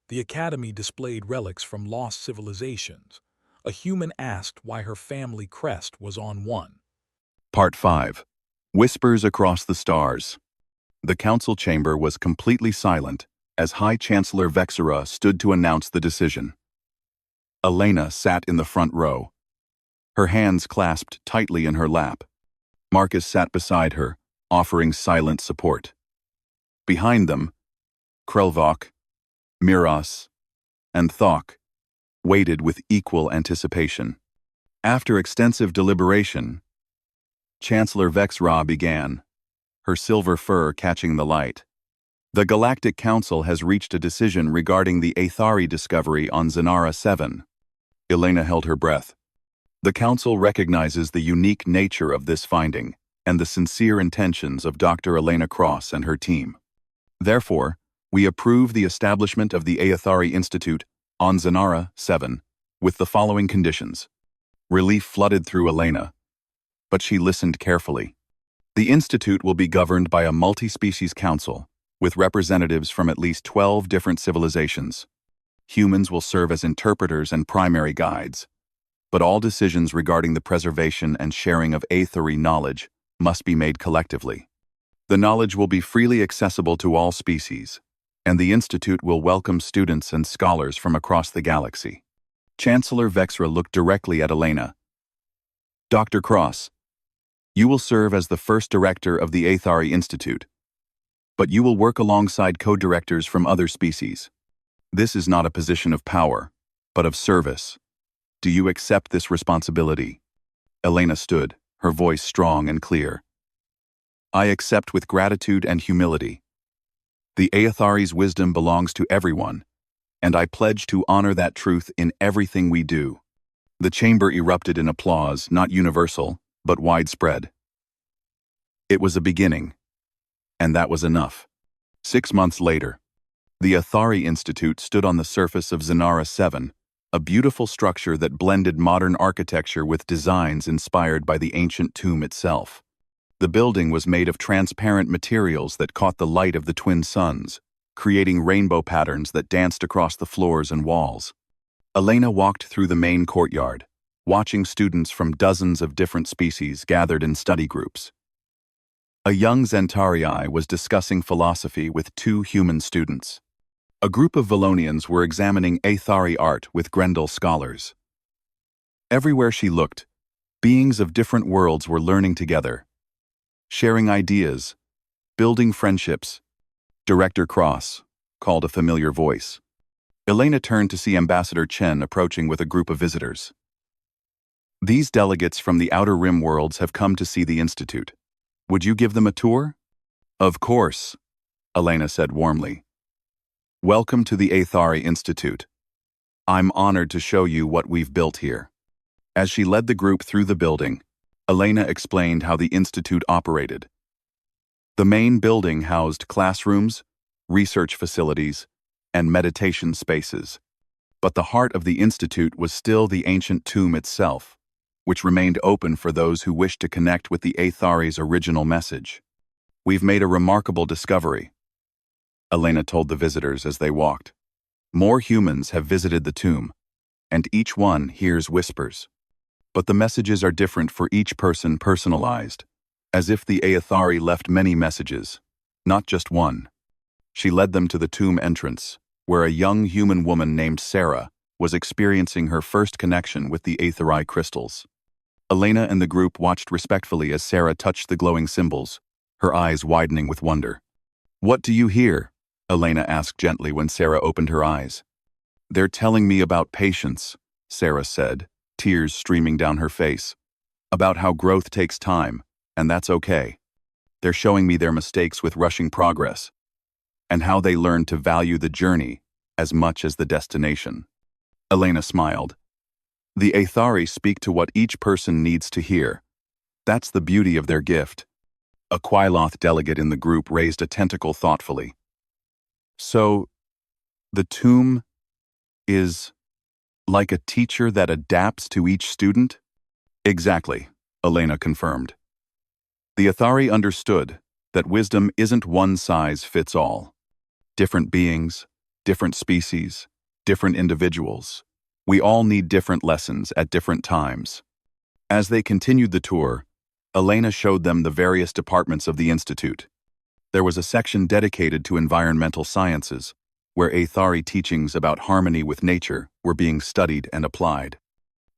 The Academy displayed relics from lost civilizations. A human asked why her family crest was on one. Part 5. Whispers Across the Stars. The council chamber was completely silent as High Chancellor Vexera stood to announce the decision. Elena sat in the front row, her hands clasped tightly in her lap. Marcus sat beside her, offering silent support. Behind them, Krelvok, Miras, and Thok waited with equal anticipation. After extensive deliberation, Chancellor Vexra began, her silver fur catching the light. The Galactic Council has reached a decision regarding the Aethari discovery on Zanara 7. Elena held her breath. The Council recognizes the unique nature of this finding and the sincere intentions of Dr. Elena Cross and her team. Therefore, we approve the establishment of the Aethari Institute on Zanara 7 with the following conditions. Relief flooded through Elena, but she listened carefully. The Institute will be governed by a multi-species council with representatives from at least 12 different civilizations. Humans will serve as interpreters and primary guides, but all decisions regarding the preservation and sharing of Aethari knowledge must be made collectively. The knowledge will be freely accessible to all species, and the Institute will welcome students and scholars from across the galaxy. Chancellor Vexra looked directly at Elena. Dr. Cross, you will serve as the first director of the Aethari Institute, but you will work alongside co-directors from other species. This is not a position of power, but of service. Do you accept this responsibility? Elena stood, her voice strong and clear. I accept with gratitude and humility. The Aethari's wisdom belongs to everyone, and I pledge to honor that truth in everything we do. The chamber erupted in applause, not universal, but widespread. It was a beginning, and that was enough. 6 months later, the Aethari Institute stood on the surface of Zanara 7, a beautiful structure that blended modern architecture with designs inspired by the ancient tomb itself. The building was made of transparent materials that caught the light of the twin suns, creating rainbow patterns that danced across the floors and walls. Elena walked through the main courtyard, watching students from dozens of different species gathered in study groups. A young Zentarii was discussing philosophy with 2 human students. A group of Valonians were examining Aethari art with Grendel scholars. Everywhere she looked, beings of different worlds were learning together, sharing ideas, building friendships. Director Cross called a familiar voice. Elena turned to see Ambassador Chen approaching with a group of visitors. These delegates from the Outer Rim worlds have come to see the Institute. Would you give them a tour? Of course, Elena said warmly. Welcome to the Aethari Institute. I'm honored to show you what we've built here. As she led the group through the building, Elena explained how the Institute operated. The main building housed classrooms, research facilities, and meditation spaces. But the heart of the Institute was still the ancient tomb itself, which remained open for those who wished to connect with the Aethari's original message. We've made a remarkable discovery, Elena told the visitors as they walked. More humans have visited the tomb, and each one hears whispers. But the messages are different for each person, personalized, as if the Aethari left many messages, not just one. She led them to the tomb entrance, where a young human woman named Sarah was experiencing her first connection with the Aethari crystals. Elena and the group watched respectfully as Sarah touched the glowing symbols, her eyes widening with wonder. What do you hear? Elena asked gently when Sarah opened her eyes. They're telling me about patience, Sarah said, tears streaming down her face. About how growth takes time, and that's okay. They're showing me their mistakes with rushing progress, and how they learn to value the journey as much as the destination. Elena smiled. The Aethari speak to what each person needs to hear. That's the beauty of their gift. A Quailoth delegate in the group raised a tentacle thoughtfully. So, the tomb is like a teacher that adapts to each student? Exactly, Elena confirmed. The Aethari understood that wisdom isn't one size fits all. Different beings, different species, different individuals. We all need different lessons at different times. As they continued the tour, Elena showed them the various departments of the Institute. There was a section dedicated to environmental sciences, where Aethari teachings about harmony with nature were being studied and applied.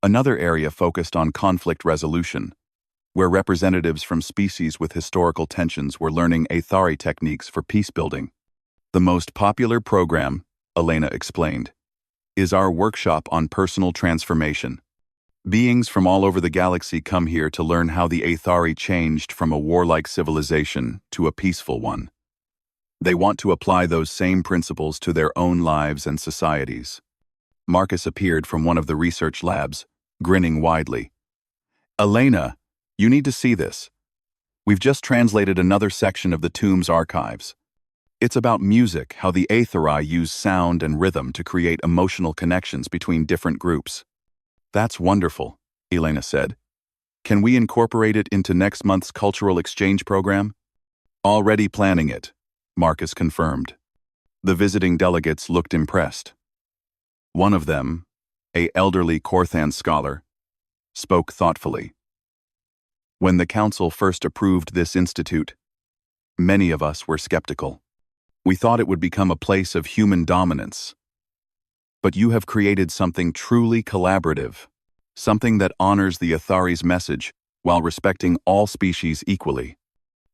Another area focused on conflict resolution, where representatives from species with historical tensions were learning Aethari techniques for peace-building. The most popular program, Elena explained, is our workshop on personal transformation. Beings from all over the galaxy come here to learn how the Aethari changed from a warlike civilization to a peaceful one. They want to apply those same principles to their own lives and societies. Marcus appeared from one of the research labs, grinning widely. Elena, you need to see this. We've just translated another section of the tomb's archives. It's about music, how the Aethari use sound and rhythm to create emotional connections between different groups. That's wonderful, Elena said. Can we incorporate it into next month's cultural exchange program? Already planning it, Marcus confirmed. The visiting delegates looked impressed. One of them, an elderly Korthan scholar, spoke thoughtfully. When the council first approved this institute, many of us were skeptical. We thought it would become a place of human dominance. But you have created something truly collaborative, something that honors the Aethari's message while respecting all species equally.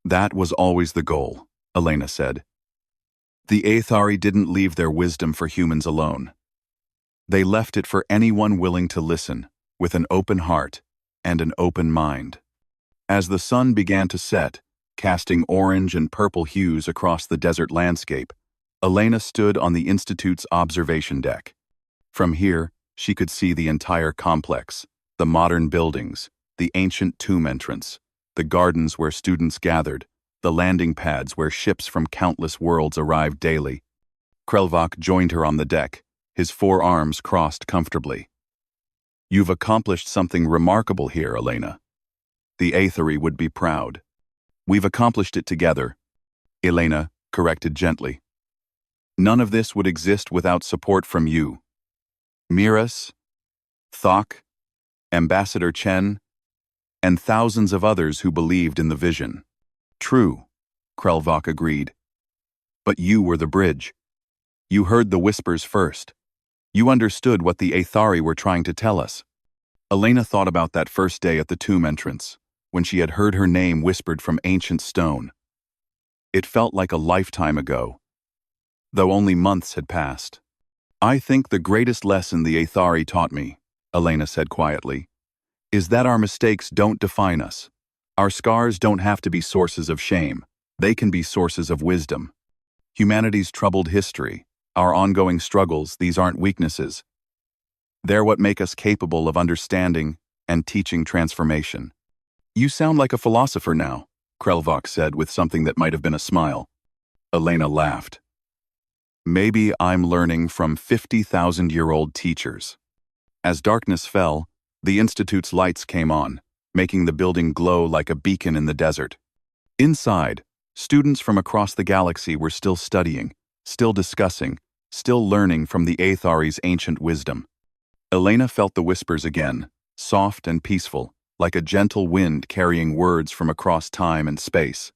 That was always the goal, Elena said. The Aethari didn't leave their wisdom for humans alone. They left it for anyone willing to listen, with an open heart and an open mind. As the sun began to set, casting orange and purple hues across the desert landscape, Elena stood on the Institute's observation deck. From here, she could see the entire complex, the modern buildings, the ancient tomb entrance, the gardens where students gathered, the landing pads where ships from countless worlds arrived daily. Krelvok joined her on the deck, his forearms crossed comfortably. You've accomplished something remarkable here, Elena. The Aethari would be proud. We've accomplished it together, Elena corrected gently. None of this would exist without support from you. Miras, Thok, Ambassador Chen, and thousands of others who believed in the vision. True, Krelvok agreed. But you were the bridge. You heard the whispers first. You understood what the Aethari were trying to tell us. Elena thought about that first day at the tomb entrance, when she had heard her name whispered from ancient stone. It felt like a lifetime ago, though only months had passed. I think the greatest lesson the Aethari taught me, Elena said quietly, is that our mistakes don't define us. Our scars don't have to be sources of shame. They can be sources of wisdom. Humanity's troubled history, our ongoing struggles, these aren't weaknesses. They're what make us capable of understanding and teaching transformation. You sound like a philosopher now, Krelvok said with something that might have been a smile. Elena laughed. Maybe I'm learning from 50,000-year-old teachers. As darkness fell, the Institute's lights came on, making the building glow like a beacon in the desert. Inside, students from across the galaxy were still studying, still discussing, still learning from the Aethari's ancient wisdom. Elena felt the whispers again, soft and peaceful, like a gentle wind carrying words from across time and space.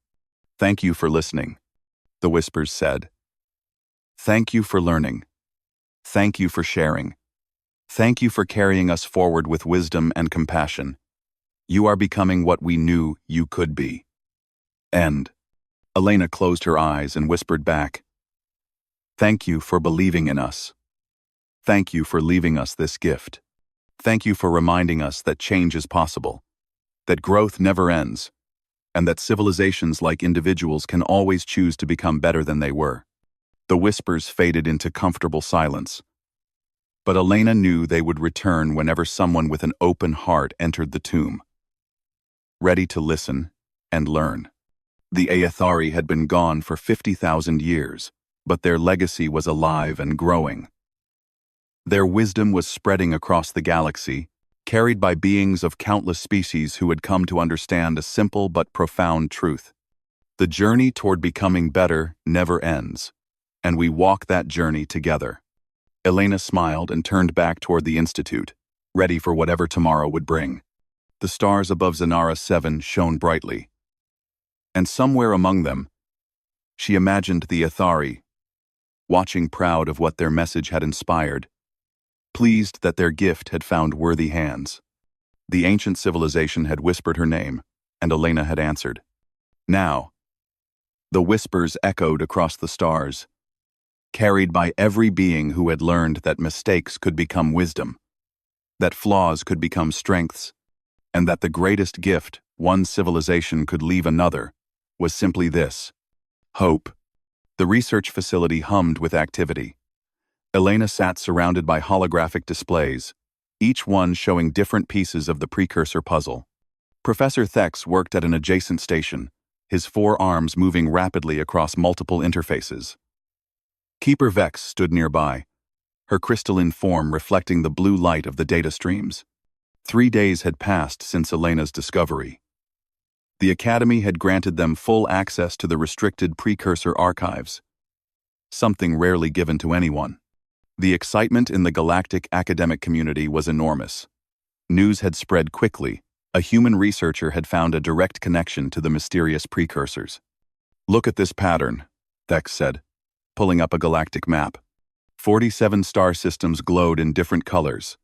Thank you for listening, the whispers said. Thank you for learning. Thank you for sharing. Thank you for carrying us forward with wisdom and compassion. You are becoming what we knew you could be. End. Elena closed her eyes and whispered back, Thank you for believing in us. Thank you for leaving us this gift. Thank you for reminding us that change is possible, that growth never ends, and that civilizations like individuals can always choose to become better than they were. The whispers faded into comfortable silence, but Elena knew they would return whenever someone with an open heart entered the tomb, ready to listen and learn. The Aethari had been gone for 50,000 years, but their legacy was alive and growing. Their wisdom was spreading across the galaxy, carried by beings of countless species who had come to understand a simple but profound truth. The journey toward becoming better never ends. and we walk that journey together." Elena smiled and turned back toward the Institute, ready for whatever tomorrow would bring. The stars above Zanara 7 shone brightly, and somewhere among them, she imagined the Athari, watching proud of what their message had inspired, pleased that their gift had found worthy hands. The ancient civilization had whispered her name, and Elena had answered. Now, the whispers echoed across the stars, carried by every being who had learned that mistakes could become wisdom, that flaws could become strengths, and that the greatest gift one civilization could leave another was simply this: hope. The research facility hummed with activity. Elena sat surrounded by holographic displays, each one showing different pieces of the precursor puzzle. Professor Thex worked at an adjacent station, his 4 arms moving rapidly across multiple interfaces. Keeper Vex stood nearby, her crystalline form reflecting the blue light of the data streams. 3 days had passed since Elena's discovery. The Academy had granted them full access to the restricted precursor archives, something rarely given to anyone. The excitement in the galactic academic community was enormous. News had spread quickly. A human researcher had found a direct connection to the mysterious precursors. "Look at this pattern," Thex said, pulling up a galactic map. 47 star systems glowed in different colors.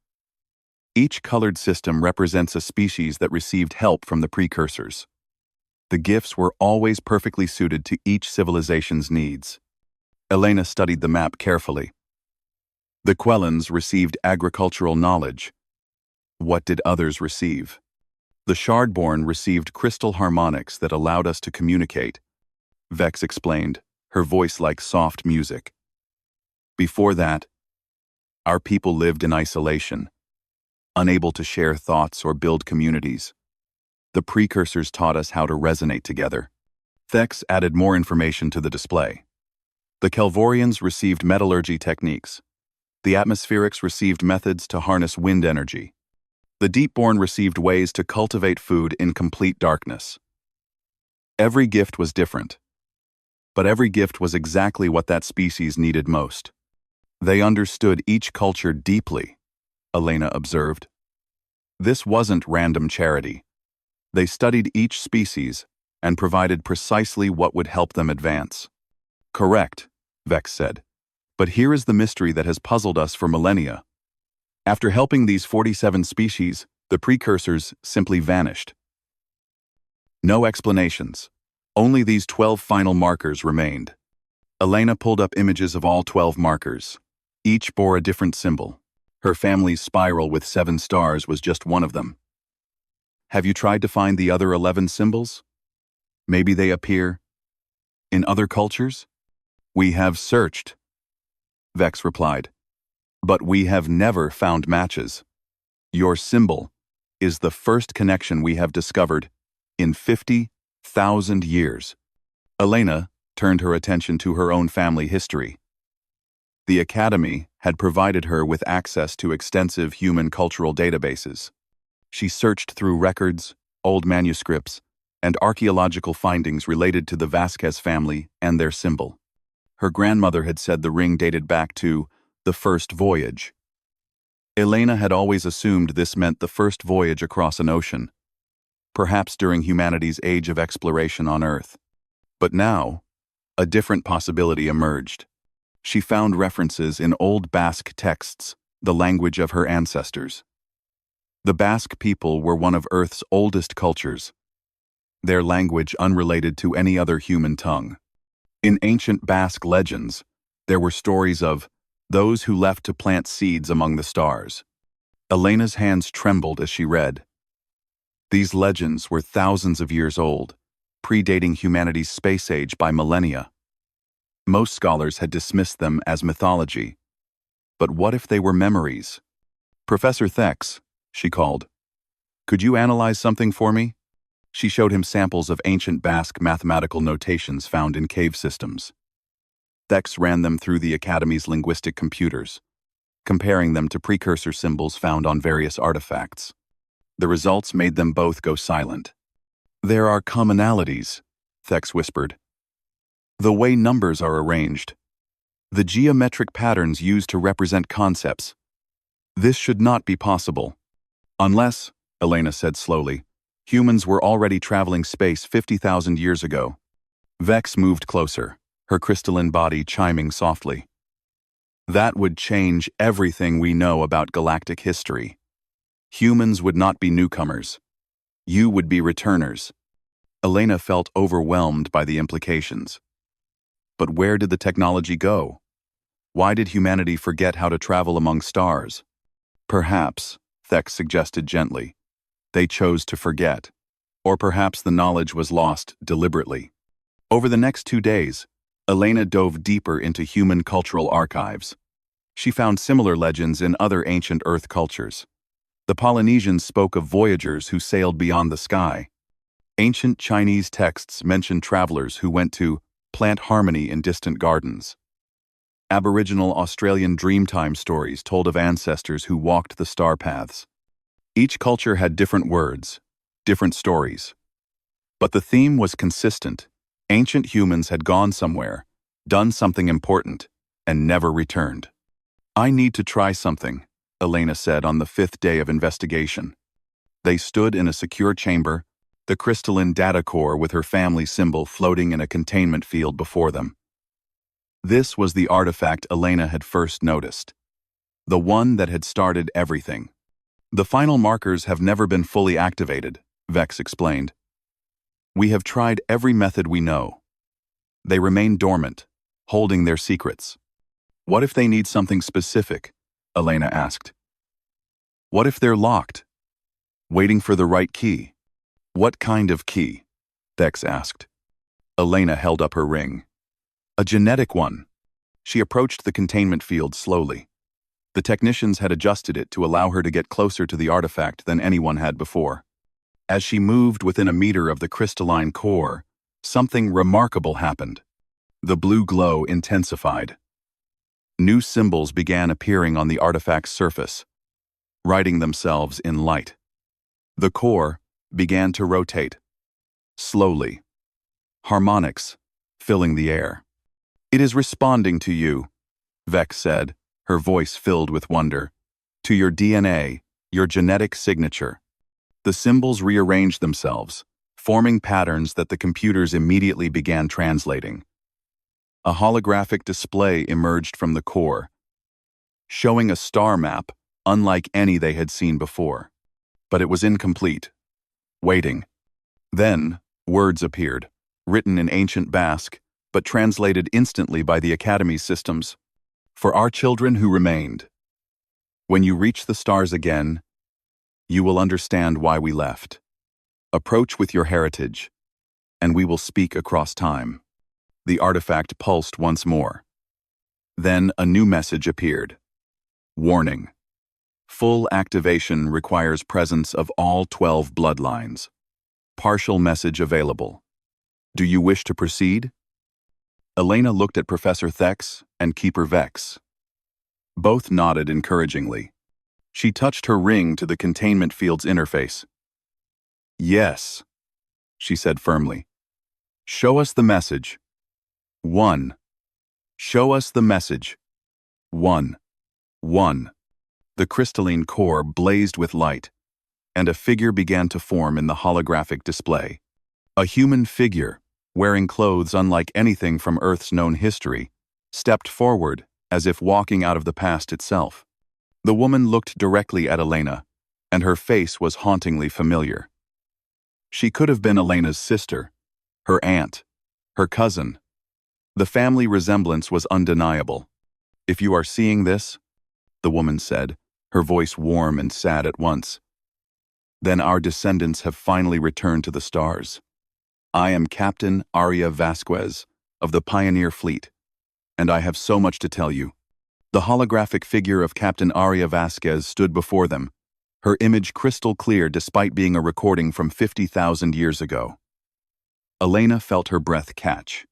Each colored system represents a species that received help from the precursors. The gifts were always perfectly suited to each civilization's needs. Elena studied the map carefully. The Quellans received agricultural knowledge. What did others receive? The Shardborn received crystal harmonics that allowed us to communicate, Vex explained, her voice like soft music. Before that, our people lived in isolation, unable to share thoughts or build communities. The precursors taught us how to resonate together. Thex added more information to the display. The Kelvorians received metallurgy techniques. The Atmospherics received methods to harness wind energy. The Deepborn received ways to cultivate food in complete darkness. Every gift was different, but every gift was exactly what that species needed most. They understood each culture deeply, Elena observed. This wasn't random charity. They studied each species and provided precisely what would help them advance. "Correct," Vex said. "But here is the mystery that has puzzled us for millennia. After helping these 47 species, the precursors simply vanished. No explanations. Only these 12 final markers remained." Elena pulled up images of all 12 markers. Each bore a different symbol. Her family's spiral with 7 stars was just one of them. "Have you tried to find the other 11 symbols? Maybe they appear in other cultures?" "We have searched," Vex replied, "but we have never found matches. Your symbol is the first connection we have discovered in 50,000 years." Elena turned her attention to her own family history. The Academy had provided her with access to extensive human cultural databases. She searched through records, old manuscripts, and archaeological findings related to the Vasquez family and their symbol. Her grandmother had said the ring dated back to the first voyage. Elena had always assumed this meant the first voyage across an ocean, perhaps during humanity's age of exploration on Earth. But now, a different possibility emerged. She found references in old Basque texts, the language of her ancestors. The Basque people were one of Earth's oldest cultures, their language unrelated to any other human tongue. In ancient Basque legends, there were stories of those who left to plant seeds among the stars. Elena's hands trembled as she read. These legends were thousands of years old, predating humanity's space age by millennia. Most scholars had dismissed them as mythology. But what if they were memories? "Professor Thex," she called. "Could you analyze something for me?" She showed him samples of ancient Basque mathematical notations found in cave systems. Thex ran them through the Academy's linguistic computers, comparing them to precursor symbols found on various artifacts. The results made them both go silent. "There are commonalities," Thex whispered. "The way numbers are arranged, The geometric patterns used to represent concepts. This should not be possible. Unless, Elena said slowly, humans were already traveling space 50,000 years ago. Vex moved closer, her crystalline body chiming softly. That would change everything we know about galactic history. Humans would not be newcomers. You would be returners. Elena felt overwhelmed by the implications. But where did the technology go? Why did humanity forget how to travel among stars? Perhaps, Thex suggested gently, they chose to forget. Or perhaps the knowledge was lost deliberately. Over the next 2 days, Elena dove deeper into human cultural archives. She found similar legends in other ancient Earth cultures. The Polynesians spoke of voyagers who sailed beyond the sky. Ancient Chinese texts mentioned travelers who went to plant harmony in distant gardens. Aboriginal Australian Dreamtime stories told of ancestors who walked the star paths. Each culture had different words, different stories. But the theme was consistent. Ancient humans had gone somewhere, done something important, and never returned. I need to try something, Elena said on the 5th day of investigation. They stood in a secure chamber, the crystalline data core with her family symbol floating in a containment field before them. This was the artifact Elena had first noticed. The one that had started everything. The final markers have never been fully activated, Vex explained. We have tried every method we know. They remain dormant, holding their secrets. What if they need something specific? Elena asked. What if they're locked? Waiting for the right key. What kind of key? Vex asked. Elena held up her ring. A genetic one. She approached the containment field slowly. The technicians had adjusted it to allow her to get closer to the artifact than anyone had before. As she moved within a meter of the crystalline core, something remarkable happened. The blue glow intensified. New symbols began appearing on the artifact's surface, writing themselves in light. The core began to rotate. Slowly. Harmonics filling the air. It is responding to you, Vex said, her voice filled with wonder. To your DNA, your genetic signature. The symbols rearranged themselves, forming patterns that the computers immediately began translating. A holographic display emerged from the core, showing a star map unlike any they had seen before. But it was incomplete. Waiting. Then, words appeared, written in ancient Basque, but translated instantly by the Academy's systems. For our children who remained. When you reach the stars again, you will understand why we left. Approach with your heritage, and we will speak across time. The artifact pulsed once more. Then a new message appeared. Warning. Full activation requires presence of all 12 bloodlines. Partial message available. Do you wish to proceed? Elena looked at Professor Thex and Keeper Vex. Both nodded encouragingly. She touched her ring to the containment field's interface. Yes, she said firmly. Show us the message. 1. Show us the message. 1. 1. The crystalline core blazed with light, and a figure began to form in the holographic display. A human figure, wearing clothes unlike anything from Earth's known history, stepped forward as if walking out of the past itself. The woman looked directly at Elena, and her face was hauntingly familiar. She could have been Elena's sister, her aunt, her cousin. The family resemblance was undeniable. If you are seeing this, the woman said, her voice warm and sad at once, then our descendants have finally returned to the stars. I am Captain Aria Vasquez of the Pioneer Fleet, and I have so much to tell you. The holographic figure of Captain Aria Vasquez stood before them, her image crystal clear despite being a recording from 50,000 years ago. Elena felt her breath catch.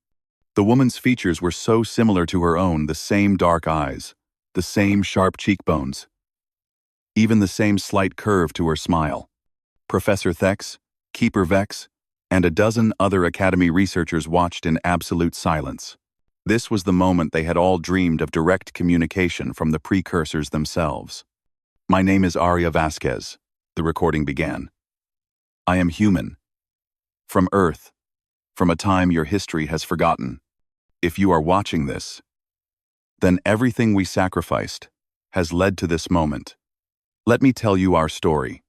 The woman's features were so similar to her own, the same dark eyes, the same sharp cheekbones, even the same slight curve to her smile. Professor Thex, Keeper Vex, and a dozen other Academy researchers watched in absolute silence. This was the moment they had all dreamed of: direct communication from the precursors themselves. "My name is Aria Vasquez," the recording began. "I am human. From Earth, from a time your history has forgotten. If you are watching this, then everything we sacrificed has led to this moment. Let me tell you our story."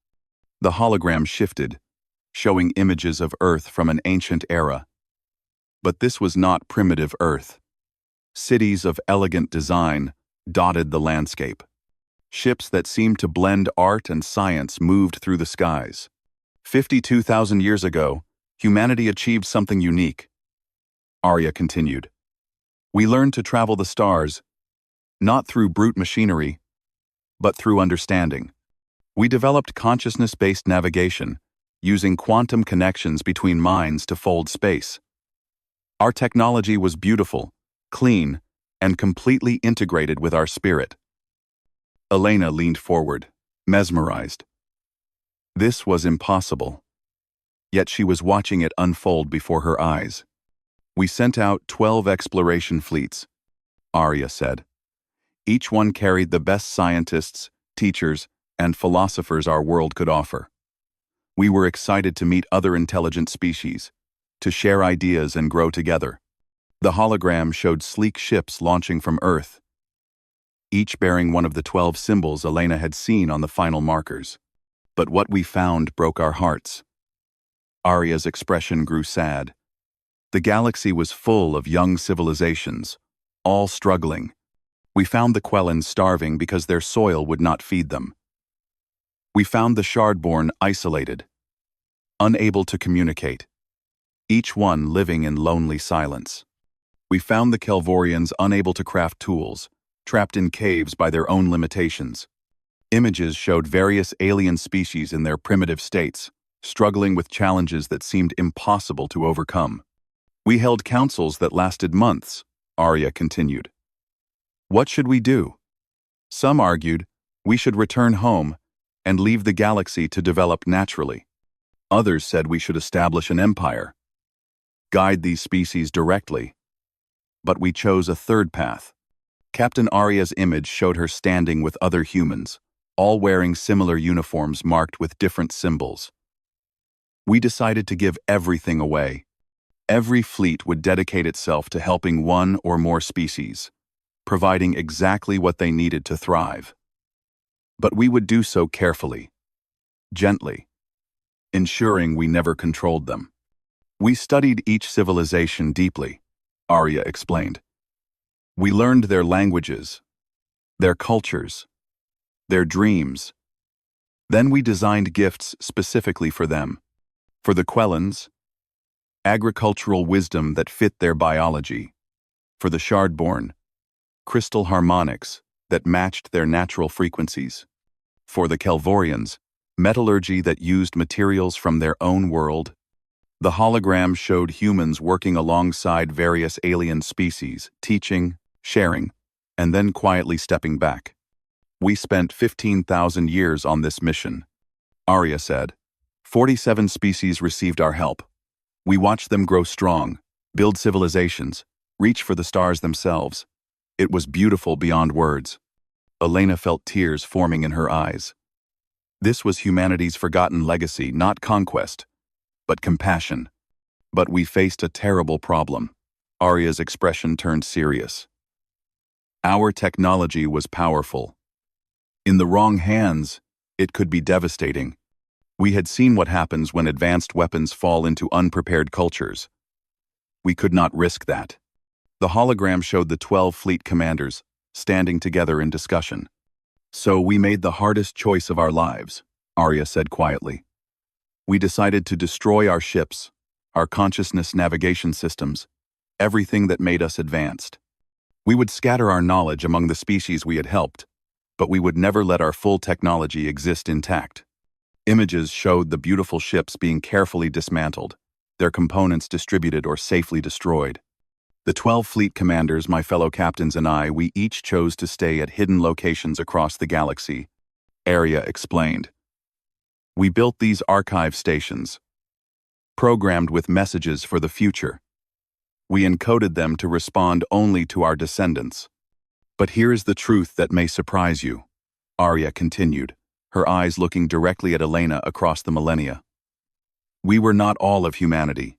The hologram shifted, showing images of Earth from an ancient era. But this was not primitive Earth. Cities of elegant design dotted the landscape. Ships that seemed to blend art and science moved through the skies. 52,000 years ago, humanity achieved something unique. Arya continued. "We learned to travel the stars, not through brute machinery, but through understanding. We developed consciousness-based navigation, using quantum connections between minds to fold space. Our technology was beautiful, clean, and completely integrated with our spirit." Elena leaned forward, mesmerized. This was impossible. Yet she was watching it unfold before her eyes. "We sent out 12 exploration fleets," Arya said. "Each one carried the best scientists, teachers, and philosophers our world could offer. We were excited to meet other intelligent species, to share ideas and grow together." The hologram showed sleek ships launching from Earth, each bearing one of the 12 symbols Elena had seen on the final markers. "But what we found broke our hearts." Arya's expression grew sad. The galaxy was full of young civilizations, all struggling. "We found the Quellans starving because their soil would not feed them. We found the Shardborn isolated, unable to communicate, each one living in lonely silence. We found the Kelvorians unable to craft tools, trapped in caves by their own limitations." Images showed various alien species in their primitive states, struggling with challenges that seemed impossible to overcome. "We held councils that lasted months," Arya continued. "What should we do? Some argued we should return home and leave the galaxy to develop naturally. Others said we should establish an empire, guide these species directly. But we chose a third path." Captain Arya's image showed her standing with other humans, all wearing similar uniforms marked with different symbols. "We decided to give everything away. Every fleet would dedicate itself to helping one or more species, providing exactly what they needed to thrive. But we would do so carefully, gently, ensuring we never controlled them. We studied each civilization deeply," Arya explained. "We learned their languages, their cultures, their dreams. Then we designed gifts specifically for them. For the Quellans, agricultural wisdom that fit their biology. For the Shardborn, crystal harmonics that matched their natural frequencies. For the Kelvorians, metallurgy that used materials from their own world." The hologram showed humans working alongside various alien species, teaching, sharing, and then quietly stepping back. "We spent 15,000 years on this mission," Arya said. 47 species received our help. We watched them grow strong, build civilizations, reach for the stars themselves. It was beautiful beyond words." Elena felt tears forming in her eyes. This was humanity's forgotten legacy, not conquest, but compassion. "But we faced a terrible problem." Arya's expression turned serious. "Our technology was powerful. In the wrong hands, it could be devastating. We had seen what happens when advanced weapons fall into unprepared cultures. We could not risk that." The hologram showed the 12 fleet commanders, standing together in discussion. "So we made the hardest choice of our lives," Arya said quietly. "We decided to destroy our ships, our consciousness navigation systems, everything that made us advanced. We would scatter our knowledge among the species we had helped, but we would never let our full technology exist intact." Images showed the beautiful ships being carefully dismantled, their components distributed or safely destroyed. "The 12 fleet commanders, my fellow captains, and I, we each chose to stay at hidden locations across the galaxy," Arya explained. "We built these archive stations, programmed with messages for the future. We encoded them to respond only to our descendants. But here's the truth that may surprise you, Arya continued, her eyes looking directly at Elena across the millennia. We were not all of humanity.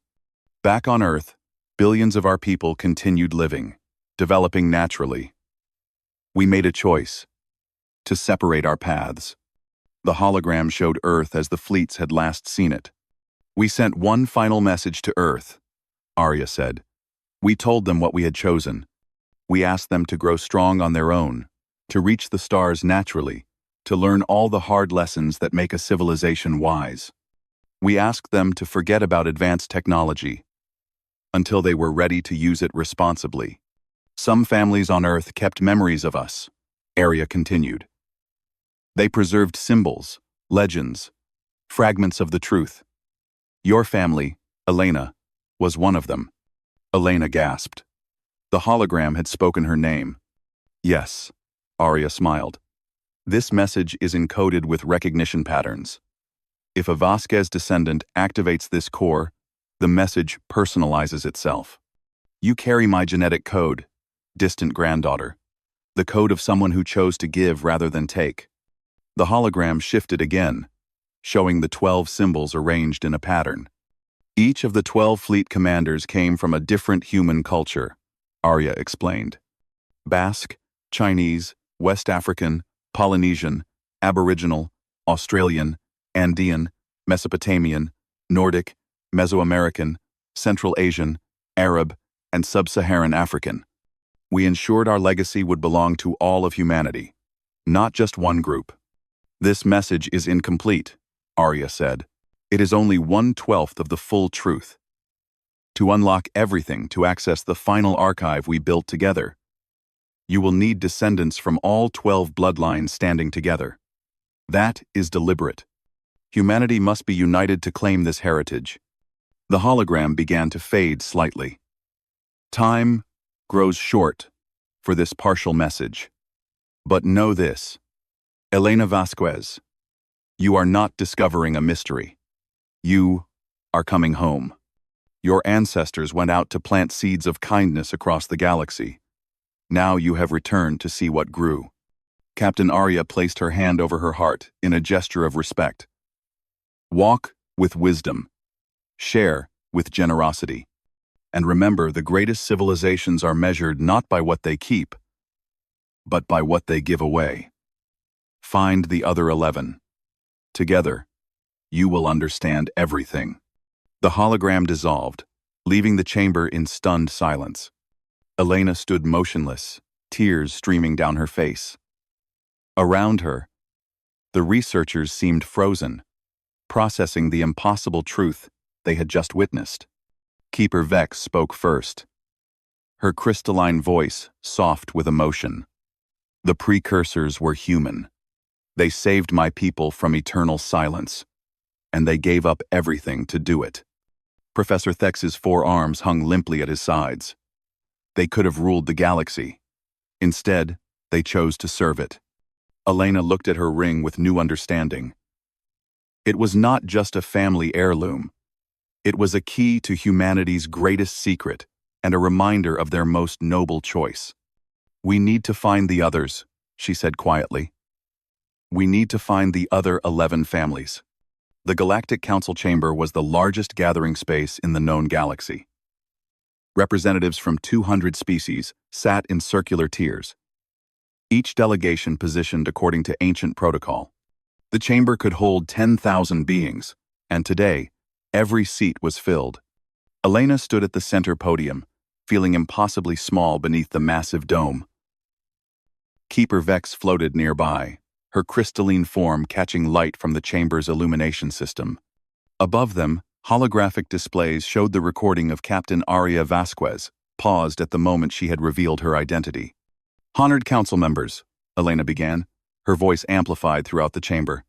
Back on Earth, billions of our people continued living, developing naturally. We made a choice to separate our paths. The hologram showed Earth as the fleets had last seen it. We sent one final message to Earth, Arya said. We told them what we had chosen. We asked them to grow strong on their own, to reach the stars naturally, to learn all the hard lessons that make a civilization wise. We asked them to forget about advanced technology until they were ready to use it responsibly. Some families on Earth kept memories of us, Arya continued. They preserved symbols, legends, fragments of the truth. Your family, Elena, was one of them. Elena gasped. The hologram had spoken her name. Yes, Arya smiled. This message is encoded with recognition patterns. If a Vasquez descendant activates this core, the message personalizes itself. You carry my genetic code, distant granddaughter, the code of someone who chose to give rather than take. The hologram shifted again, showing the 12 symbols arranged in a pattern. Each of the 12 fleet commanders came from a different human culture, Arya explained. Basque, Chinese, West African, Polynesian, Aboriginal, Australian, Andean, Mesopotamian, Nordic, Mesoamerican, Central Asian, Arab, and Sub-Saharan African. We ensured our legacy would belong to all of humanity, not just one group. This message is incomplete, Arya said. It is only 1/12 of the full truth. To unlock everything to access the final archive we built together, you will need descendants from all 12 bloodlines standing together. That is deliberate. Humanity must be united to claim this heritage. The hologram began to fade slightly. Time grows short for this partial message. But know this, Elena Vasquez, you are not discovering a mystery. You are coming home. Your ancestors went out to plant seeds of kindness across the galaxy. Now you have returned to see what grew. Captain Arya placed her hand over her heart in a gesture of respect. Walk with wisdom. Share with generosity. And remember, the greatest civilizations are measured not by what they keep, but by what they give away. Find the other 11. Together, you will understand everything. The hologram dissolved, leaving the chamber in stunned silence. Elena stood motionless, tears streaming down her face. Around her, the researchers seemed frozen, processing the impossible truth they had just witnessed. Keeper Vex spoke first, her crystalline voice soft with emotion. The precursors were human. They saved my people from eternal silence, and they gave up everything to do it. Professor Thex's 4 arms hung limply at his sides. They could have ruled the galaxy. Instead, they chose to serve it. Elena looked at her ring with new understanding. It was not just a family heirloom. It was a key to humanity's greatest secret and a reminder of their most noble choice. We need to find the others, she said quietly. We need to find the other 11 families. The Galactic Council Chamber was the largest gathering space in the known galaxy. Representatives from 200 species sat in circular tiers, each delegation positioned according to ancient protocol. The chamber could hold 10,000 beings, and today, every seat was filled. Elena stood at the center podium, feeling impossibly small beneath the massive dome. Keeper Vex floated nearby, her crystalline form catching light from the chamber's illumination system. Above them, holographic displays showed the recording of Captain Arya Vasquez, paused at the moment she had revealed her identity. Honored council members, Elena began, her voice amplified throughout the chamber.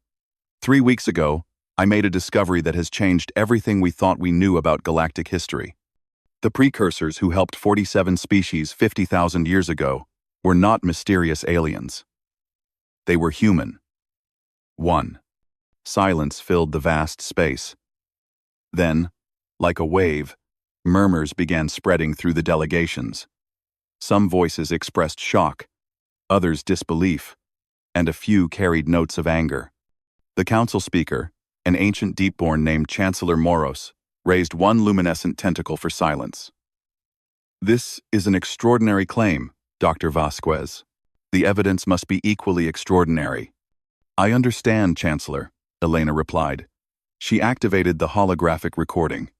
3 weeks ago, I made a discovery that has changed everything we thought we knew about galactic history. The precursors who helped 47 species 50,000 years ago were not mysterious aliens. They were human. 1. Silence filled the vast space. Then, like a wave, Murmurs began spreading through the delegations. Some voices expressed shock, others disbelief, and a few carried notes of anger. The council speaker, an ancient deepborn named Chancellor Moros, raised one luminescent tentacle for silence. "This is an extraordinary claim, Dr. Vasquez. The evidence must be equally extraordinary." "I understand, Chancellor," Elena replied. She activated the holographic recording.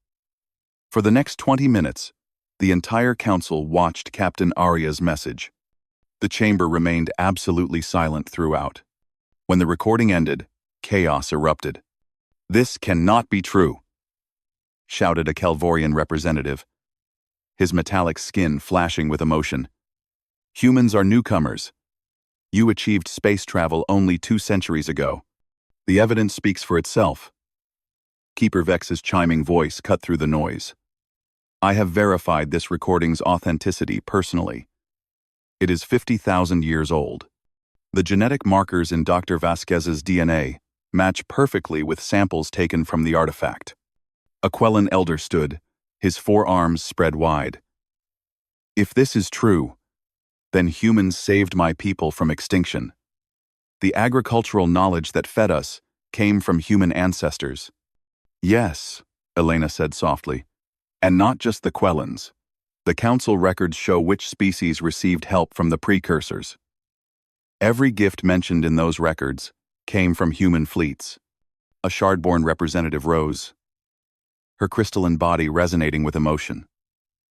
For the next 20 minutes, the entire council watched Captain Aria's message. The chamber remained absolutely silent throughout. When the recording ended, chaos erupted. "This cannot be true," shouted a Calvorian representative, his metallic skin flashing with emotion. "Humans are newcomers. You achieved space travel only 2 centuries ago. The evidence speaks for itself." Keeper Vex's chiming voice cut through the noise. "I have verified this recording's authenticity personally. It is 50,000 years old. The genetic markers in Dr. Vasquez's DNA match perfectly with samples taken from the artifact." A Quellan elder stood, his forearms spread wide. "If this is true, then humans saved my people from extinction. The agricultural knowledge that fed us came from human ancestors." "Yes," Elena said softly, "and not just the Quellans. The council records show which species received help from the precursors. Every gift mentioned in those records came from human fleets." A Shardborn representative rose, her crystalline body resonating with emotion.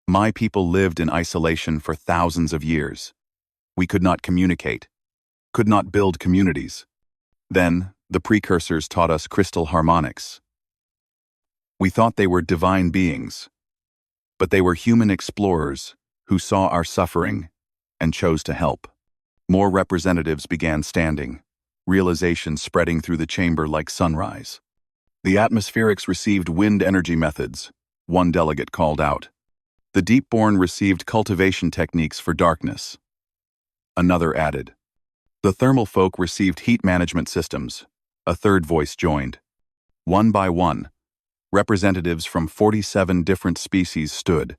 "My people lived in isolation for thousands of years. We could not communicate, could not build communities. Then, the precursors taught us crystal harmonics. We thought they were divine beings, but they were human explorers who saw our suffering and chose to help." More representatives began standing, realization spreading through the chamber like sunrise. "The atmospherics received wind energy methods," one delegate called out. "The Deepborn received cultivation techniques for darkness," another added. "The thermal folk received heat management systems," a third voice joined. One by one, representatives from 47 different species stood,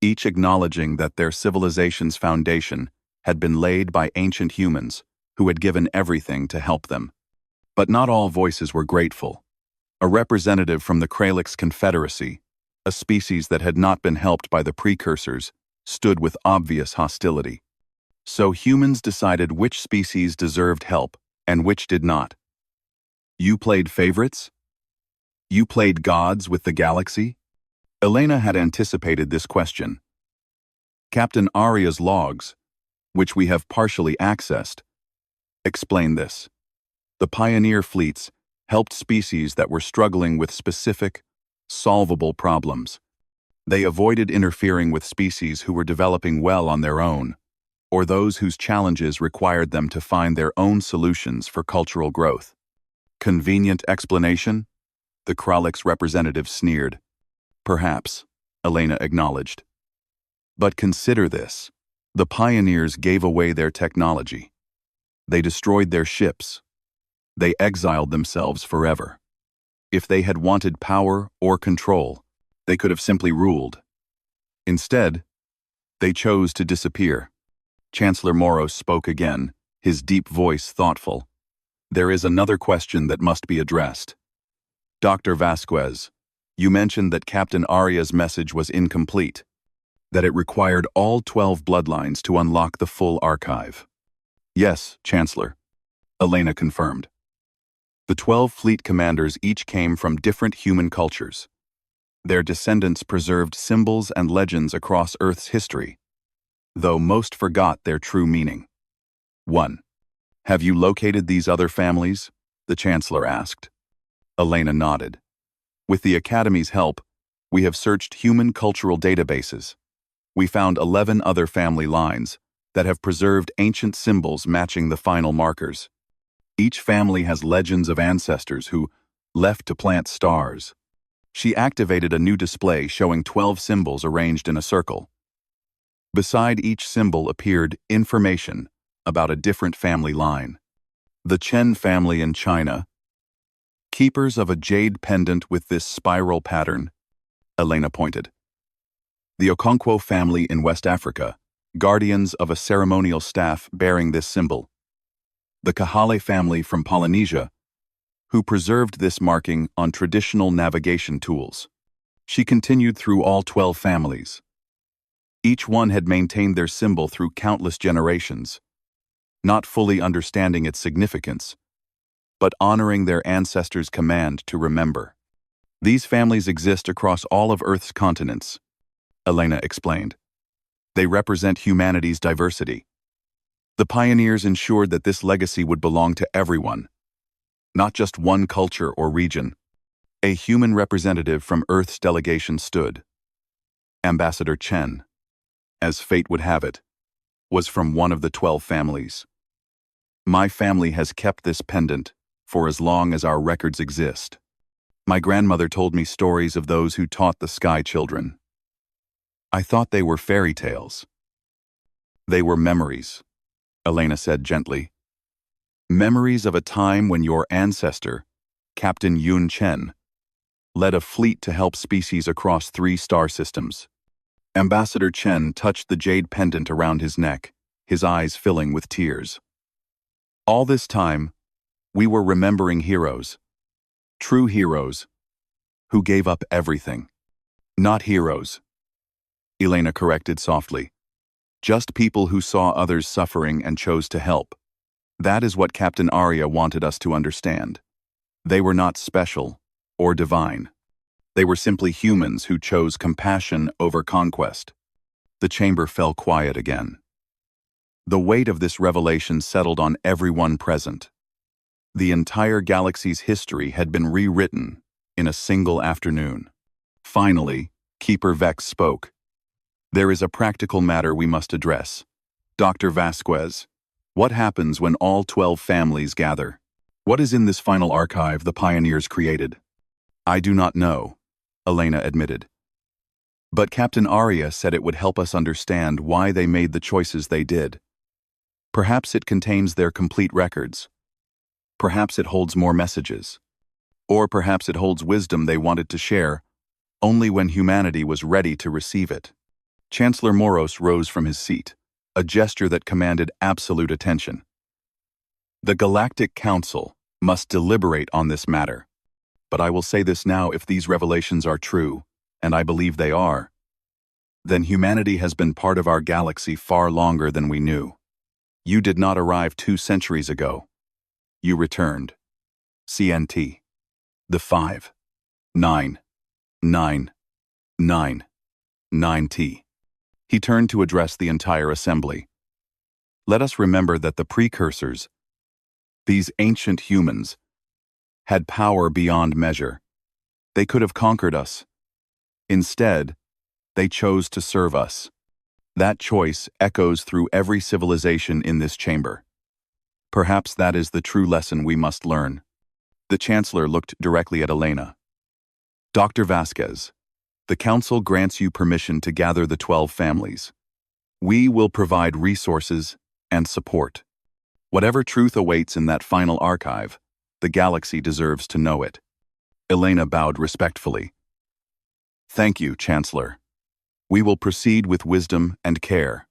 each acknowledging that their civilization's foundation had been laid by ancient humans who had given everything to help them. But not all voices were grateful. A representative from the Relics Confederacy, a species that had not been helped by the precursors, stood with obvious hostility. So humans decided which species deserved help and which did not. "You played favorites? You played gods with the galaxy?" Elena had anticipated this question. Captain Aria's logs, which we have partially accessed, explain this. The pioneer fleets helped species that were struggling with specific, solvable problems. They avoided interfering with species who were developing well on their own, or those whose challenges required them to find their own solutions for cultural growth. "Convenient explanation?" the Kralix representative sneered. "Perhaps," Elena acknowledged. "But consider this. The pioneers gave away their technology. They destroyed their ships. They exiled themselves forever. If they had wanted power or control, they could have simply ruled. Instead, they chose to disappear." Chancellor Moros spoke again, his deep voice thoughtful. "There is another question that must be addressed. Dr. Vasquez, you mentioned that Captain Aria's message was incomplete, that it required all 12 bloodlines to unlock the full archive." "Yes, Chancellor," Elena confirmed. "The 12 fleet commanders each came from different human cultures. Their descendants preserved symbols and legends across Earth's history, though most forgot their true meaning." 1. "Have you located these other families?" the Chancellor asked. Elena nodded. "With the Academy's help, we have searched human cultural databases. We found 11 other family lines that have preserved ancient symbols matching the final markers. Each family has legends of ancestors who left to plant stars." She activated a new display showing 12 symbols arranged in a circle. Beside each symbol appeared information about a different family line. "The Chen family in China, keepers of a jade pendant with this spiral pattern," Elena pointed. The Okonkwo family in West Africa, guardians of a ceremonial staff bearing this symbol. The Kahale family from Polynesia, who preserved this marking on traditional navigation tools. She continued through all 12 families. Each one had maintained their symbol through countless generations, not fully understanding its significance, but honoring their ancestors' command to remember. These families exist across all of Earth's continents, Elena explained. They represent humanity's diversity. The pioneers ensured that this legacy would belong to everyone, not just one culture or region. A human representative from Earth's delegation stood. Ambassador Chen, as fate would have it, was from one of the 12 families. My family has kept this pendant for as long as our records exist. My grandmother told me stories of those who taught the Sky Children. I thought they were fairy tales. They were memories, Elena said gently. Memories of a time when your ancestor, Captain Yun Chen, led a fleet to help species across 3 star systems. Ambassador Chen touched the jade pendant around his neck, his eyes filling with tears. All this time, we were remembering heroes, true heroes, who gave up everything. Not heroes, Elena corrected softly. Just people who saw others suffering and chose to help. That is what Captain Arya wanted us to understand. They were not special or divine. They were simply humans who chose compassion over conquest. The chamber fell quiet again. The weight of this revelation settled on everyone present. The entire galaxy's history had been rewritten in a single afternoon. Finally, Keeper Vex spoke. There is a practical matter we must address. Dr. Vasquez, what happens when all 12 families gather? What is in this final archive the pioneers created? I do not know, Elena admitted. But Captain Arya said it would help us understand why they made the choices they did. Perhaps it contains their complete records. Perhaps it holds more messages. Or perhaps it holds wisdom they wanted to share, only when humanity was ready to receive it. Chancellor Moros rose from his seat, a gesture that commanded absolute attention. The Galactic Council must deliberate on this matter. But I will say this now: if these revelations are true, and I believe they are, then humanity has been part of our galaxy far longer than we knew. You did not arrive 2 centuries ago. You returned. CNT. The 5. 9. 9. 9. 9T. He turned to address the entire assembly. Let us remember that the precursors, these ancient humans, had power beyond measure. They could have conquered us. Instead, they chose to serve us. That choice echoes through every civilization in this chamber. Perhaps that is the true lesson we must learn. The Chancellor looked directly at Elena. Dr. Vasquez, the Council grants you permission to gather the 12 families. We will provide resources and support. Whatever truth awaits in that final archive, the galaxy deserves to know it. Elena bowed respectfully. Thank you, Chancellor. We will proceed with wisdom and care.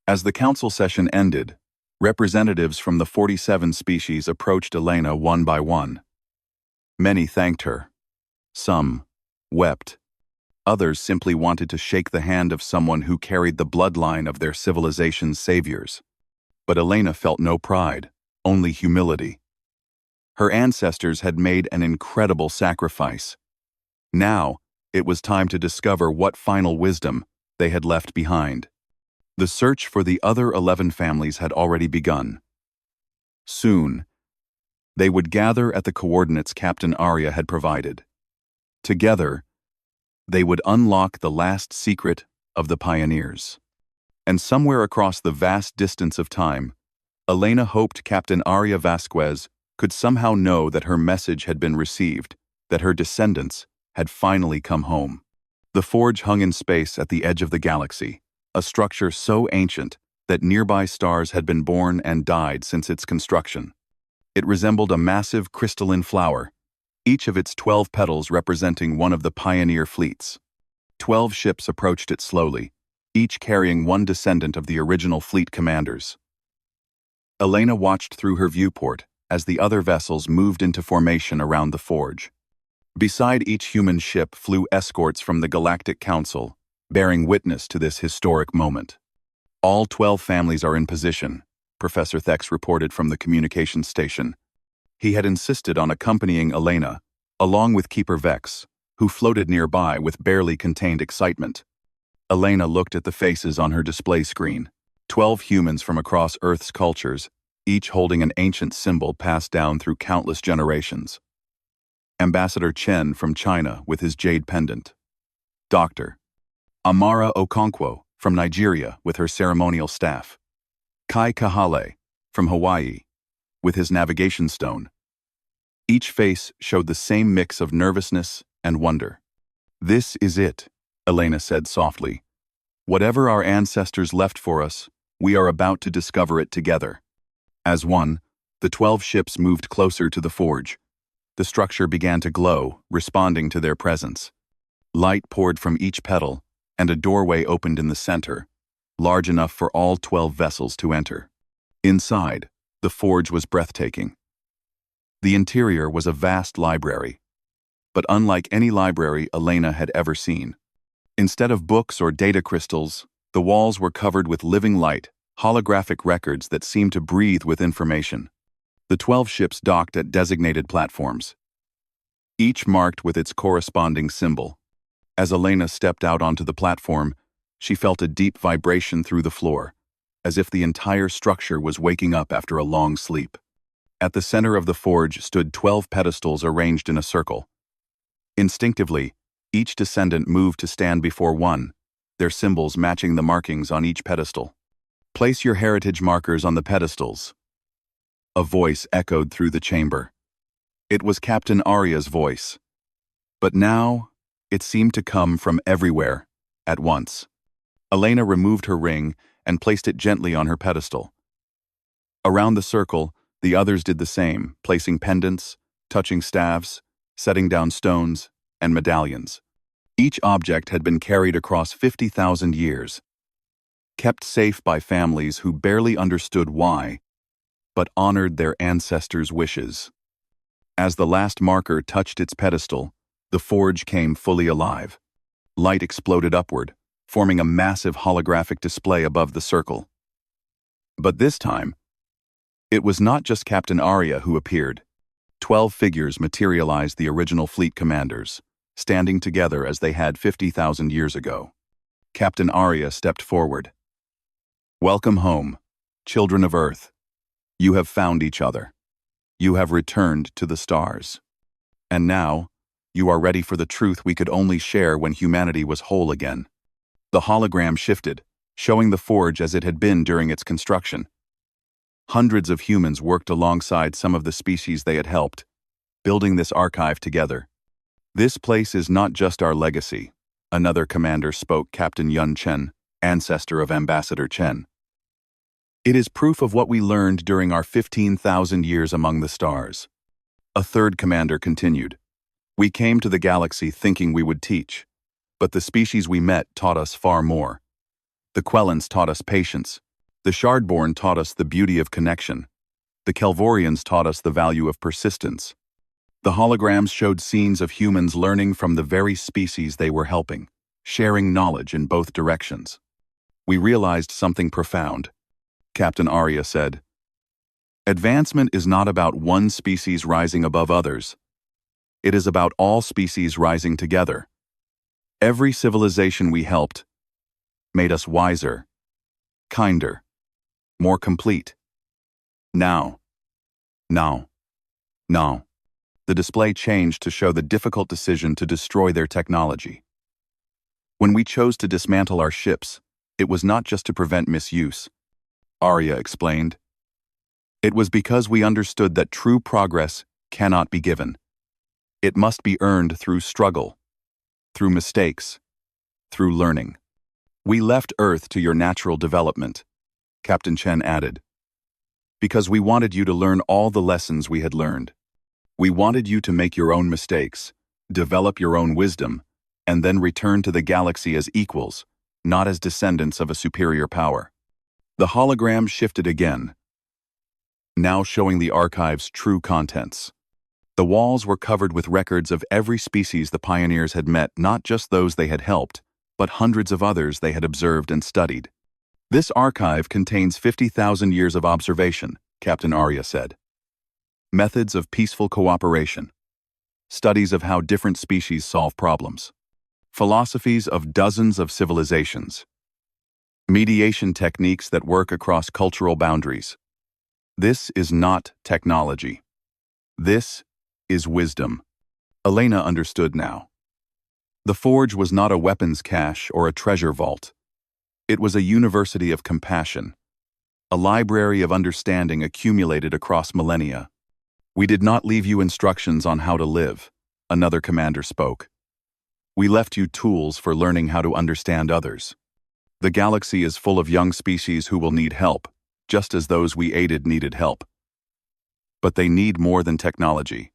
As the council session ended, representatives from the 47 species approached Elena one by one. Many thanked her. Some wept. Others simply wanted to shake the hand of someone who carried the bloodline of their civilization's saviors. But Elena felt no pride, only humility. Her ancestors had made an incredible sacrifice. Now, it was time to discover what final wisdom they had left behind. The search for the other 11 families had already begun. Soon, they would gather at the coordinates Captain Arya had provided. Together, they would unlock the last secret of the pioneers. And somewhere across the vast distance of time, Elena hoped Captain Arya Vasquez could somehow know that her message had been received, that her descendants had finally come home. The forge hung in space at the edge of the galaxy, a structure so ancient that nearby stars had been born and died since its construction. It resembled a massive crystalline flower, each of its 12 petals representing one of the pioneer fleets. 12 ships approached it slowly, each carrying one descendant of the original fleet commanders. Elena watched through her viewport as the other vessels moved into formation around the forge. Beside each human ship flew escorts from the Galactic Council, bearing witness to this historic moment. All 12 families are in position, Professor Thex reported from the communications station. He had insisted on accompanying Elena, along with Keeper Vex, who floated nearby with barely contained excitement. Elena looked at the faces on her display screen. 12 humans from across Earth's cultures, each holding an ancient symbol passed down through countless generations. Ambassador Chen from China with his jade pendant. Dr. Amara Okonkwo from Nigeria with her ceremonial staff. Kai Kahale from Hawaii with his navigation stone. Each face showed the same mix of nervousness and wonder. "This is it," Elena said softly. "Whatever our ancestors left for us, we are about to discover it together." As one, the 12 ships moved closer to the forge. The structure began to glow, responding to their presence. Light poured from each petal, and a doorway opened in the center, large enough for all 12 vessels to enter. Inside, the forge was breathtaking. The interior was a vast library, but unlike any library Elena had ever seen. Instead of books or data crystals, the walls were covered with living light, holographic records that seemed to breathe with information. The 12 ships docked at designated platforms, each marked with its corresponding symbol. As Elena stepped out onto the platform, she felt a deep vibration through the floor, as if the entire structure was waking up after a long sleep. At the center of the forge stood 12 pedestals arranged in a circle. Instinctively, each descendant moved to stand before one, their symbols matching the markings on each pedestal. "Place your heritage markers on the pedestals." A voice echoed through the chamber. It was Captain Arya's voice. But now, it seemed to come from everywhere, at once. Elena removed her ring and placed it gently on her pedestal. Around the circle, the others did the same, placing pendants, touching staves, setting down stones, and medallions. Each object had been carried across 50,000 years, kept safe by families who barely understood why, but honored their ancestors' wishes. As the last marker touched its pedestal, the forge came fully alive. Light exploded upward, forming a massive holographic display above the circle. But this time, it was not just Captain Arya who appeared. 12 figures materialized, the original fleet commanders, standing together as they had 50,000 years ago. Captain Arya stepped forward. "Welcome home, children of Earth. You have found each other. You have returned to the stars. And now, you are ready for the truth we could only share when humanity was whole again." The hologram shifted, showing the forge as it had been during its construction. Hundreds of humans worked alongside some of the species they had helped, building this archive together. "This place is not just our legacy," another commander spoke, Captain Yun Chen, ancestor of Ambassador Chen. "It is proof of what we learned during our 15,000 years among the stars." A third commander continued. "We came to the galaxy thinking we would teach, but the species we met taught us far more. The Quellans taught us patience. The Shardborn taught us the beauty of connection. The Kelvorians taught us the value of persistence." The holograms showed scenes of humans learning from the very species they were helping, sharing knowledge in both directions. "We realized something profound," Captain Arya said. "Advancement is not about one species rising above others. It is about all species rising together. Every civilization we helped made us wiser, kinder, more complete. Now. The display changed to show the difficult decision to destroy their technology. "When we chose to dismantle our ships, it was not just to prevent misuse," Arya explained. "It was because we understood that true progress cannot be given. It must be earned through struggle, through mistakes, through learning. We left Earth to your natural development," Captain Chen added, "because we wanted you to learn all the lessons we had learned. We wanted you to make your own mistakes, develop your own wisdom, and then return to the galaxy as equals, not as descendants of a superior power. The hologram shifted again, now showing the archive's true contents. The walls were covered with records of every species the pioneers had met, not just those they had helped, but hundreds of others they had observed and studied. This archive contains 50,000 years of observation, Captain Arya said. Methods of peaceful cooperation. Studies of how different species solve problems. Philosophies of dozens of civilizations. Mediation techniques that work across cultural boundaries. This is not technology. This is wisdom. Elena understood now. The forge was not a weapons cache or a treasure vault. It was a university of compassion, a library of understanding accumulated across millennia. We did not leave you instructions on how to live, another commander spoke. We left you tools for learning how to understand others. The galaxy is full of young species who will need help, just as those we aided needed help. But they need more than technology.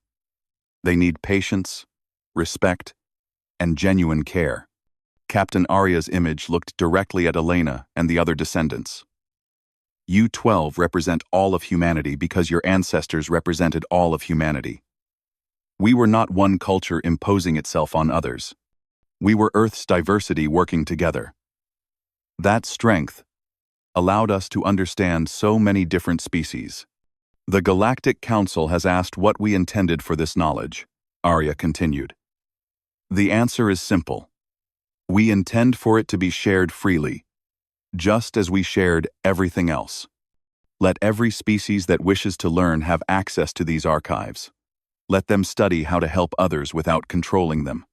They need patience, respect, and genuine care. Captain Arya's image looked directly at Elena and the other descendants. You 12 represent all of humanity because your ancestors represented all of humanity. We were not one culture imposing itself on others. We were Earth's diversity working together. That strength allowed us to understand so many different species. The Galactic Council has asked what we intended for this knowledge, Arya continued. The answer is simple. We intend for it to be shared freely, just as we shared everything else. Let every species that wishes to learn have access to these archives. Let them study how to help others without controlling them.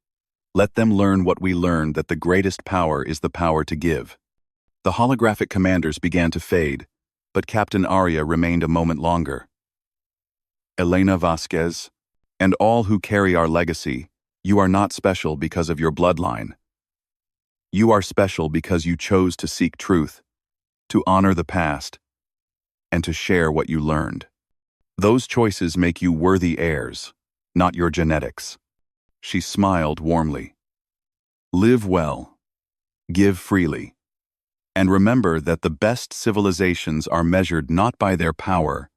Let them learn what we learned, that the greatest power is the power to give. The holographic commanders began to fade, but Captain Arya remained a moment longer. Elena Vasquez, and all who carry our legacy, you are not special because of your bloodline. You are special because you chose to seek truth, to honor the past, and to share what you learned. Those choices make you worthy heirs, not your genetics. She smiled warmly. Live well, give freely, and remember that the best civilizations are measured not by their power,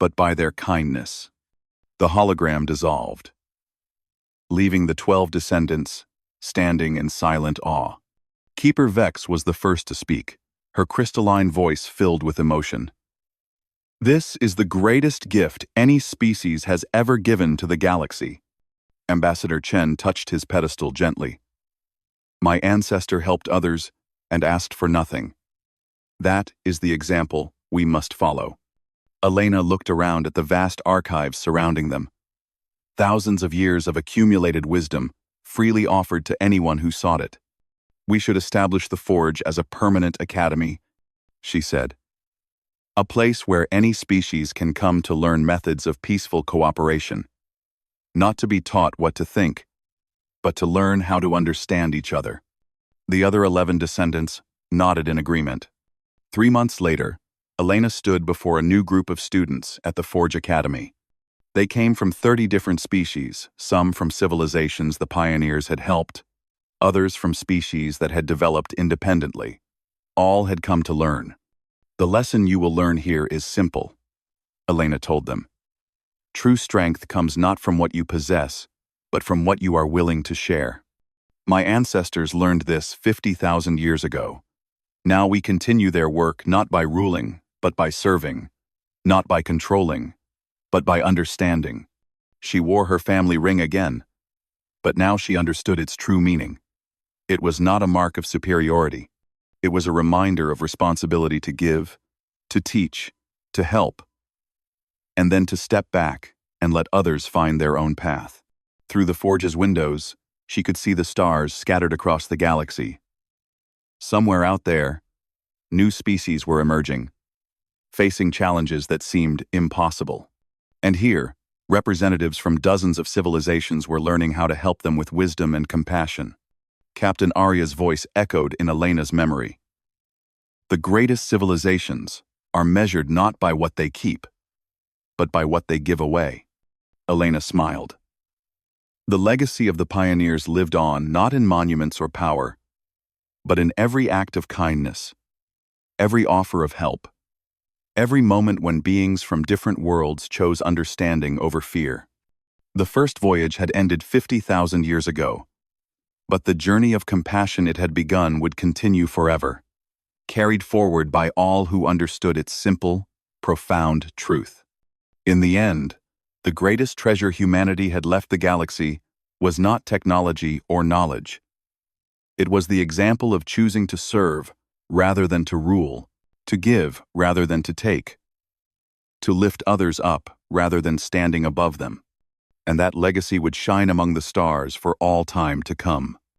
but by their kindness. The hologram dissolved, leaving the 12 descendants standing in silent awe. Keeper Vex was the first to speak, her crystalline voice filled with emotion. This is the greatest gift any species has ever given to the galaxy. Ambassador Chen touched his pedestal gently. My ancestor helped others and asked for nothing. That is the example we must follow. Elena looked around at the vast archives surrounding them. Thousands of years of accumulated wisdom, freely offered to anyone who sought it. We should establish the Forge as a permanent academy, she said. A place where any species can come to learn methods of peaceful cooperation. Not to be taught what to think, but to learn how to understand each other. The other 11 descendants nodded in agreement. 3 months later, Elena stood before a new group of students at the Forge Academy. They came from 30 different species, some from civilizations the pioneers had helped, others from species that had developed independently. All had come to learn. The lesson you will learn here is simple, Elena told them. True strength comes not from what you possess, but from what you are willing to share. My ancestors learned this 50,000 years ago. Now we continue their work not by ruling, but by serving, not by controlling, but by understanding. She wore her family ring again, but now she understood its true meaning. It was not a mark of superiority. It was a reminder of responsibility to give, to teach, to help, and then to step back and let others find their own path. Through the Forge's windows, she could see the stars scattered across the galaxy. Somewhere out there, new species were emerging, facing challenges that seemed impossible. And here, representatives from dozens of civilizations were learning how to help them with wisdom and compassion. Captain Arya's voice echoed in Elena's memory. The greatest civilizations are measured not by what they keep, but by what they give away. Elena smiled. The legacy of the pioneers lived on not in monuments or power, but in every act of kindness, every offer of help, every moment when beings from different worlds chose understanding over fear. The first voyage had ended 50,000 years ago, but the journey of compassion it had begun would continue forever, carried forward by all who understood its simple, profound truth. In the end, the greatest treasure humanity had left the galaxy was not technology or knowledge. It was the example of choosing to serve rather than to rule, to give rather than to take, to lift others up rather than standing above them. And that legacy would shine among the stars for all time to come.